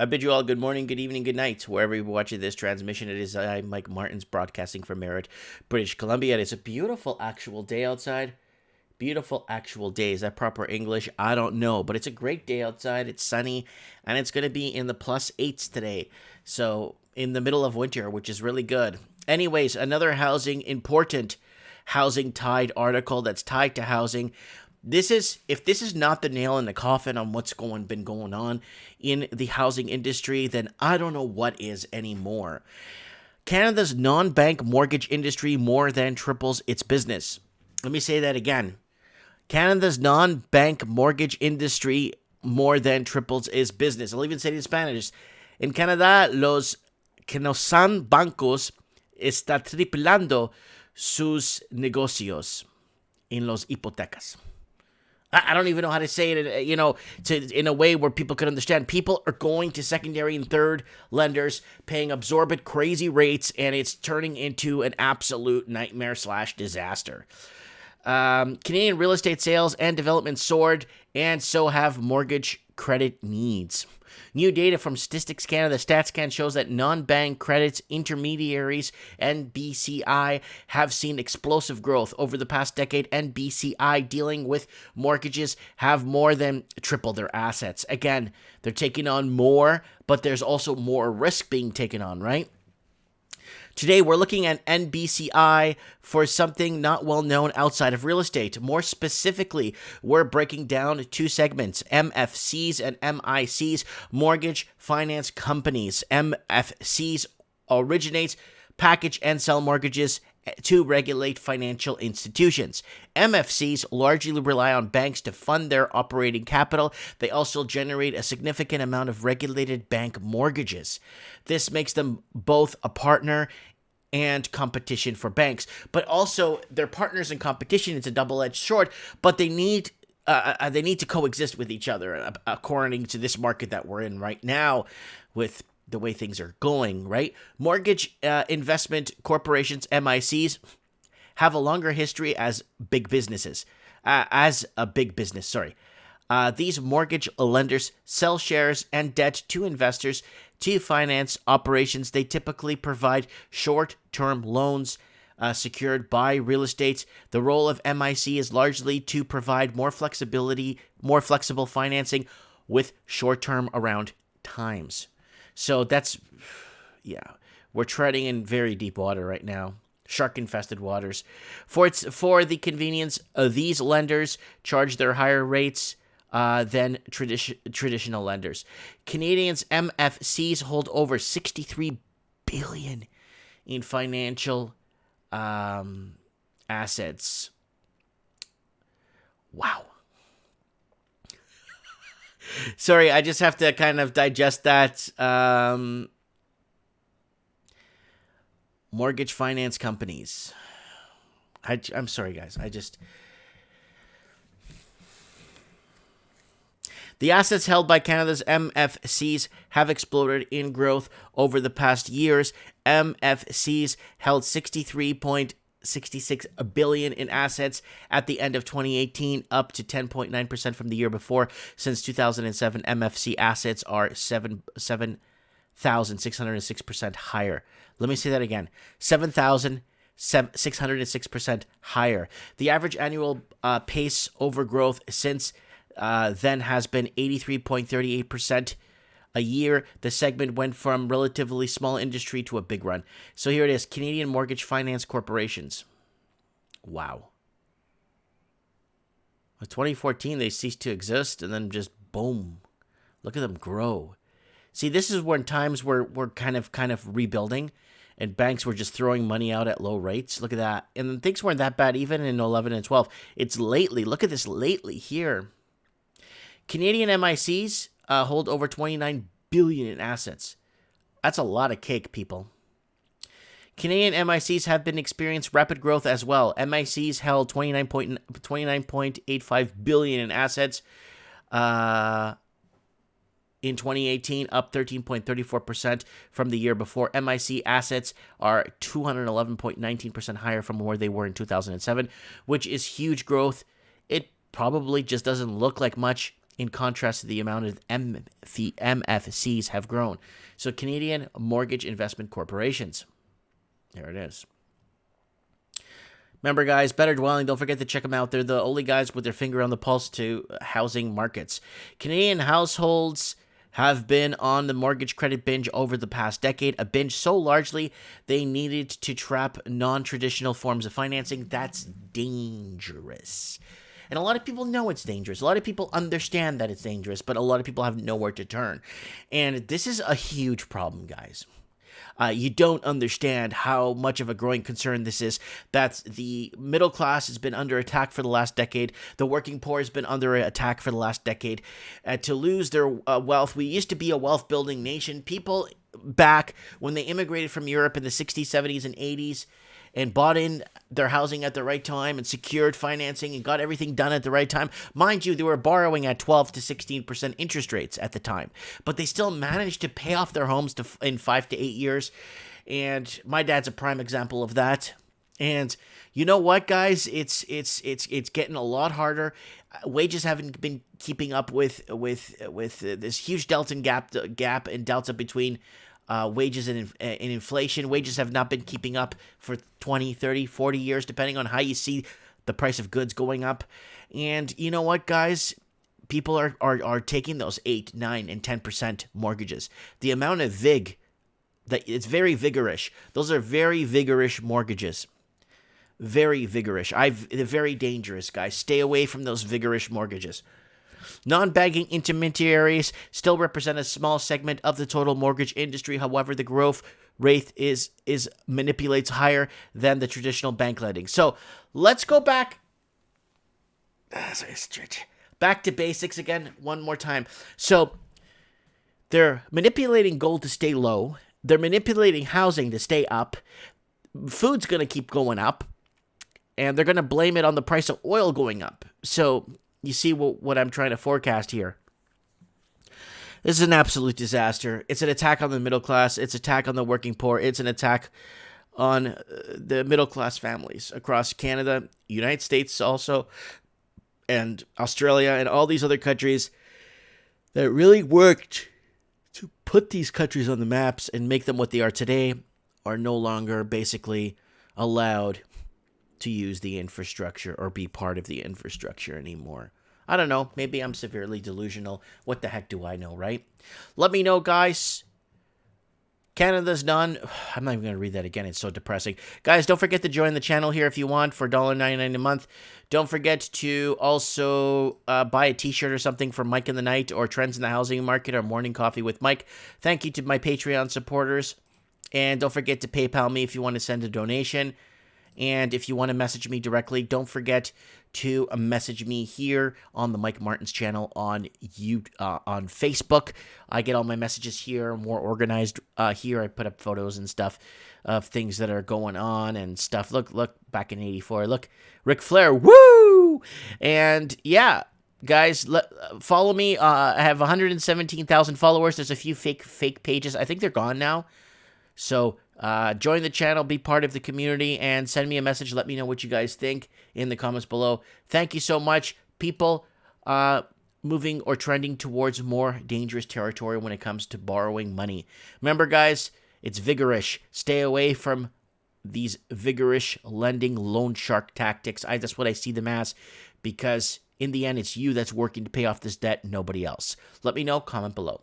I bid you all good morning, good evening, good night, wherever you're watching this transmission. It is I, Mike Martins, broadcasting from Merritt, British Columbia. It is a beautiful actual day outside. Beautiful actual day. Is that proper English? I don't know, but it's a great day outside. It's sunny, and it's going to be in the plus 8s today. So, in the middle of winter, which is really good. Anyways, another important housing tied article that's tied to housing. If this is not the nail in the coffin on what's been going on in the housing industry, then I don't know what is anymore. Canada's non-bank mortgage industry more than triples its business. Let me say that again. Canada's non-bank mortgage industry more than triples its business. I'll even say it in Spanish. En Canadá, los que no son bancos está triplando sus negocios en los hipotecas. I don't even know how to say it, in a way where people could understand. People are going to secondary and third lenders, paying absorbent, crazy rates, and it's turning into an absolute nightmare / disaster. Canadian real estate sales and development soared, and so have mortgage credit needs. New data from Statistics Canada StatsCan shows that non-bank credits intermediaries and BCI have seen explosive growth over the past decade, and BCI dealing with mortgages have more than tripled their assets. Again, they're taking on more, but there's also more risk being taken on, right? Today, we're looking at NBCI for something not well known outside of real estate. More specifically, we're breaking down two segments, MFCs and MICs, mortgage finance companies. MFCs originate, package, and sell mortgages to regulate financial institutions. MFCs largely rely on banks to fund their operating capital. They also generate a significant amount of regulated bank mortgages. This makes them both a partner and competition for banks, but also they're partners in competition. It's a double-edged sword, but they need to coexist with each other according to this market that we're in right now with the way things are going, right? Mortgage investment corporations, MICs, have a longer history as big businesses. These mortgage lenders sell shares and debt to investors to finance operations. They typically provide short-term loans secured by real estate. The role of MIC is largely to provide more flexible financing with short-term around times. So we're treading in very deep water right now, shark-infested waters. For the convenience, these lenders charge their higher rates than traditional lenders. Canadians' MFCs hold over $63 billion in financial assets. Wow. Sorry, I just have to kind of digest that. Mortgage finance companies. I'm sorry, guys. The assets held by Canada's MFCs have exploded in growth over the past years. MFCs held $63.66 billion in assets at the end of 2018, up to 10.9% from the year before. Since 2007, MFC assets are 7,606% higher. Let me say that again. 7,606% higher. The average annual pace over growth since then has been 83.38% a year. The segment went from relatively small industry to a big run. So here it is, Canadian Mortgage Finance Corporations. Wow. In 2014, they ceased to exist, and then just boom. Look at them grow. See, this is when times we're kind of rebuilding, and banks were just throwing money out at low rates. Look at that. And then things weren't that bad even in 11 and 12. It's lately. Look at this lately here. Canadian MICs hold over $29 billion in assets. That's a lot of cake, people. Canadian MICs have been experienced rapid growth as well. MICs held $29.85 billion in assets in 2018, up 13.34% from the year before. MIC assets are 211.19% higher from where they were in 2007, which is huge growth. It probably just doesn't look like much in contrast to the amount of MFCs have grown. So Canadian Mortgage Investment Corporations. There it is. Remember, guys, Better Dwelling, don't forget to check them out. They're the only guys with their finger on the pulse to housing markets. Canadian households have been on the mortgage credit binge over the past decade, a binge so largely they needed to trap non-traditional forms of financing. That's dangerous. And a lot of people know it's dangerous. A lot of people understand that it's dangerous, but a lot of people have nowhere to turn. And this is a huge problem, guys. You don't understand how much of a growing concern this is. That the middle class has been under attack for the last decade. The working poor has been under attack for the last decade. To lose their wealth, we used to be a wealth-building nation. People back when they immigrated from Europe in the 60s, 70s, and 80s and bought in their housing at the right time and secured financing and got everything done at the right time. Mind you, they were borrowing at 12 to 16% interest rates at the time, but they still managed to pay off their homes in 5 to 8 years. And my dad's a prime example of that. And you know what, guys? It's getting a lot harder. Wages haven't been keeping up with this huge gap and delta between wages and inflation. Wages have not been keeping up for 20, 30, 40 years, depending on how you see the price of goods going up. And you know what, guys? People are taking those 8, 9, and 10% mortgages. The amount of it's very vigorous. Those are very vigorous mortgages. Very vigorous. They're very dangerous, guys. Stay away from those vigorous mortgages. Non-banking intermediaries still represent a small segment of the total mortgage industry. However, the growth rate is manipulates higher than the traditional bank lending. So let's go back to basics again one more time. So they're manipulating gold to stay low. They're manipulating housing to stay up. Food's going to keep going up. And they're going to blame it on the price of oil going up. So you see what I'm trying to forecast here. This is an absolute disaster. It's an attack on the middle class. It's an attack on the working poor. It's an attack on the middle class families across Canada, United States also, and Australia, and all these other countries that really worked to put these countries on the maps and make them what they are today are no longer basically allowed to use the infrastructure or be part of the infrastructure anymore. I don't know. Maybe I'm severely delusional. What the heck do I know, right? Let me know, guys. Canada's done. I'm not even going to read that again. It's so depressing. Guys, don't forget to join the channel here if you want for $1.99 a month. Don't forget to also buy a t-shirt or something for Mike in the Night or Trends in the Housing Market or Morning Coffee with Mike. Thank you to my Patreon supporters. And don't forget to PayPal me if you want to send a donation. And if you want to message me directly, don't forget to message me here on the Mike Martins channel on Facebook. I get all my messages here, more organized here. I put up photos and stuff of things that are going on and stuff. Look, back in '84. Look, Ric Flair, woo! And yeah, guys, follow me. I have 117,000 followers. There's a few fake pages. I think they're gone now. So join the channel, be part of the community, and send me a message. Let me know what you guys think in the comments below. Thank you so much. People moving or trending towards more dangerous territory when it comes to borrowing money. Remember, guys, it's vigorous. Stay away from these vigorous lending loan shark tactics. That's what I see them as, because in the end, it's you that's working to pay off this debt, nobody else. Let me know. Comment below.